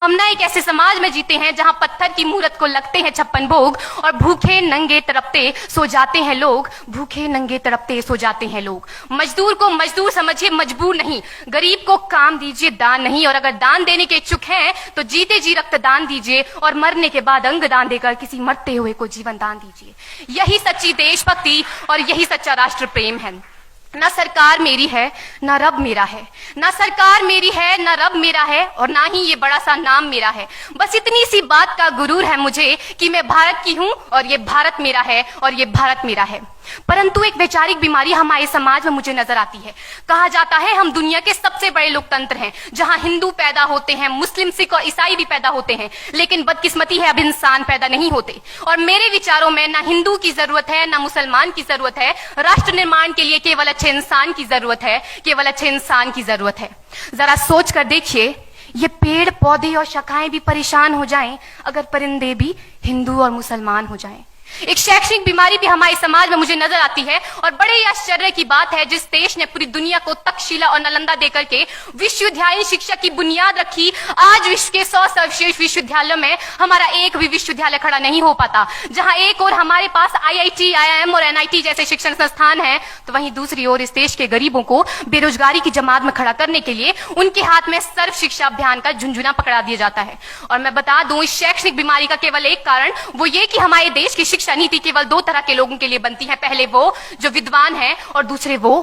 हम ना एक ऐसे समाज में जीते हैं जहां पत्थर की मूरत को लगते हैं 56 भोग और भूखे नंगे तड़पते सो जाते हैं लोग। भूखे नंगे तड़पते सो जाते हैं लोग। मजदूर को मजदूर समझिए, मजबूर नहीं। गरीब को काम दीजिए, दान नहीं। और अगर दान देने के इच्छुक हैं तो जीते जी रक्तदान दीजिए और मरने के बाद अंग दान देकर किसी मरते हुए को जीवन दान दीजिए। यही सच्ची देशभक्ति और यही सच्चा राष्ट्र प्रेम है। ना सरकार मेरी है ना रब मेरा है, ना सरकार मेरी है ना रब मेरा है और ना ही ये बड़ा सा नाम मेरा है। बस इतनी सी बात का गुरूर है मुझे कि मैं भारत की हूं और ये भारत मेरा है और ये भारत मेरा है। परंतु एक वैचारिक बीमारी हमारे समाज में मुझे नजर आती है। कहा जाता है हम दुनिया के सबसे बड़े लोकतंत्र हैं, जहां हिंदू पैदा होते हैं, मुस्लिम, सिख और ईसाई भी पैदा होते हैं, लेकिन बदकिस्मती है अब इंसान पैदा नहीं होते। और मेरे विचारों में ना हिंदू की जरूरत है ना मुसलमान की जरूरत है। राष्ट्र निर्माण के लिए केवल अच्छे इंसान की जरूरत है, केवल अच्छे इंसान की जरूरत है। जरा सोच कर देखिए, ये पेड़ पौधे और शाखाएं भी परेशान हो जाएं अगर परिंदे भी हिंदू और मुसलमान हो जाएं। एक शैक्षणिक बीमारी भी हमारे समाज में मुझे नजर आती है और बड़े ही आश्चर्य की बात है, जिस देश ने पूरी दुनिया को तक्षशिला और नालंदा देकर के विश्वविद्यालय शिक्षा की बुनियाद रखी, आज विश्व के 100 सर्वश्रेष्ठ विश्वविद्यालयों में हमारा एक भी विश्वविद्यालय खड़ा नहीं हो पाता। जहां एक और हमारे पास IIT, IIM और NIT जैसे शिक्षण संस्थान हैं, तो वहीं दूसरी ओर इस देश के गरीबों को बेरोजगारी की जमात में खड़ा करने के लिए उनके हाथ में सर्व शिक्षा अभियान का झुंझुना पकड़ा दिया जाता है। और मैं बता दूं, इस शैक्षणिक बीमारी का केवल एक कारण वो ये कि हमारे देश की शिक्षा नीति केवल 2 तरह के लोगों के लिए बनती है। पहले वो जो विद्वान हैं और दूसरे वो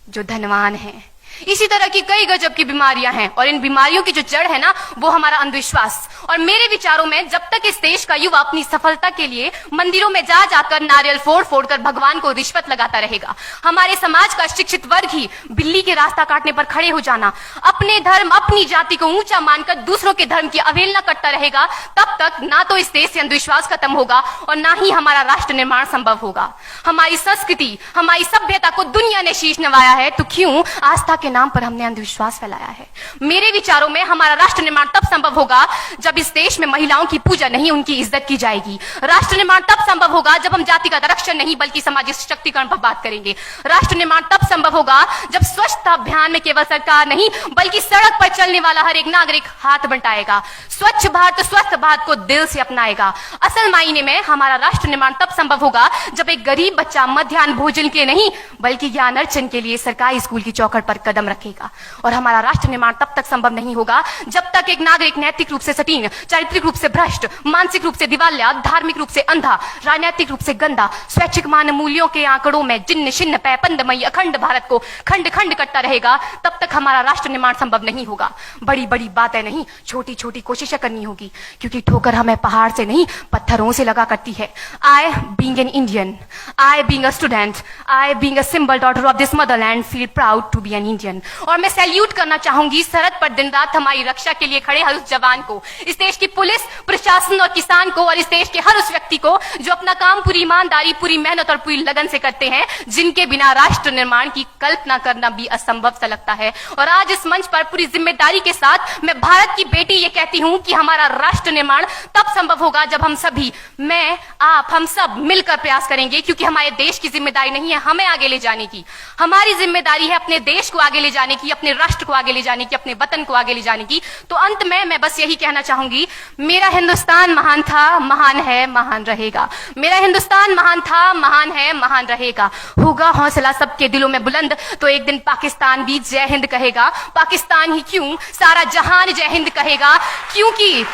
जो धनवान हैं। इसी तरह की कई गजब की बीमारियां हैं और इन बीमारियों की जो जड़ है ना, वो हमारा अंधविश्वास। और मेरे विचारों में जब तक इस देश का युवा अपनी सफलता के लिए मंदिरों में जा जाकर नारियल फोड़ फोड़ कर भगवान को रिश्वत लगाता रहेगा, हमारे समाज का शिक्षित वर्ग ही बिल्ली के रास्ता काटने पर खड़े हो जाना, अपने धर्म अपनी जाति को ऊंचा मानकर दूसरों के धर्म की अवहेलना करता रहेगा, तब तक ना तो इस देश से अंधविश्वास खत्म होगा और ना ही हमारा राष्ट्र निर्माण संभव होगा। हमारी संस्कृति, हमारी सभ्यता को दुनिया ने शीश नवाया है, तो क्यों आस्था के नाम पर हमने अंधविश्वास फैलाया है? मेरे विचारों में हमारा राष्ट्र निर्माण तब संभव होगा जब इस देश में महिलाओं की पूजा नहीं, उनकी इज्जत की जाएगी। राष्ट्र निर्माण तब संभव होगा जब हम जातिगत आरक्षण नहीं बल्कि सामाजिक सशक्तिकरण पर बात करेंगे। राष्ट्र निर्माण तब संभव होगा जब स्वच्छता अभियान में केवल सरकार नहीं बल्कि सड़क पर चलने वाला हर एक नागरिक हाथ बंटाएगा, स्वच्छ भारत स्वस्थ भारत को दिल से अपनाएगा। असल मायने में हमारा राष्ट्र निर्माण तब संभव होगा जब एक गरीब बच्चा मध्याह्न भोजन के नहीं बल्कि ज्ञान अर्जन के लिए सरकारी स्कूल की चौखट पर कदम रखेगा। और हमारा राष्ट्र निर्माण तब तक संभव नहीं होगा जब तक एक नागरिक नैतिक रूप से सटीन, चारित्रिक रूप से भ्रष्ट, मानसिक रूप से दिवालिया, धार्मिक रूप से अंधा, राजनीतिक रूप से गंदा, स्वैच्छिक मान मूल्यों के आंकड़ों में जिन्न शिन्न पैपंदमयी अखंड भारत को खंड खंड करता रहेगा, तब तक हमारा राष्ट्र निर्माण संभव नहीं होगा। बड़ी बड़ी बातें नहीं, छोटी छोटी कोशिशें करनी होगी, क्योंकि ठोकर हमें पहाड़ से नहीं पत्थरों से लगा करती है। I being an Indian, I being a student, I being a symbol daughter of this motherland feel proud to be an Indian। और मैं सैल्यूट करना चाहूंगी सरहद पर दिन रात हमारी रक्षा के लिए खड़े हर उस जवान को, इस देश की पुलिस, प्रशासन और किसान को, और इस देश के हर उस व्यक्ति को जो अपना काम पूरी ईमानदारी, पूरी मेहनत और पूरी लगन से करते हैं, जिनके बिना राष्ट्र निर्माण की कल्पना करना भी असंभव सा लगता है। और आज इस मंच पर पूरी जिम्मेदारी के साथ मैं भारत की बेटी ये कहती हूं कि हमारा राष्ट्र निर्माण तब संभव होगा जब हम सभी, मैं, आप, हम सब मिलकर प्रयास करेंगे, क्योंकि हमारे देश की जिम्मेदारी नहीं है हमें आगे ले जाने की, हमारी जिम्मेदारी है अपने देश को आगे ले जाने की, अपने राष्ट्र को आगे ले जाने की, अपने वतन को आगे ले जाने की। तो अंत में मैं बस यही कहना चाहूंगी, मेरा हिंदुस्तान महान था, महान है, महान रहेगा। मेरा हिंदुस्तान महान था, महान है, महान रहेगा। होगा हौसला सबके दिलों में बुलंद तो एक दिन पाकिस्तान भी जय हिंद कहेगा। पाकिस्तान ही क्यों, सारा जहान जय हिंद कहेगा, क्योंकि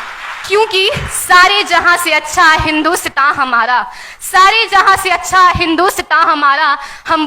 सारे जहां से अच्छा हिंदुस्तान हमारा, सारे जहां से अच्छा हिंदुस्तान हमारा। हम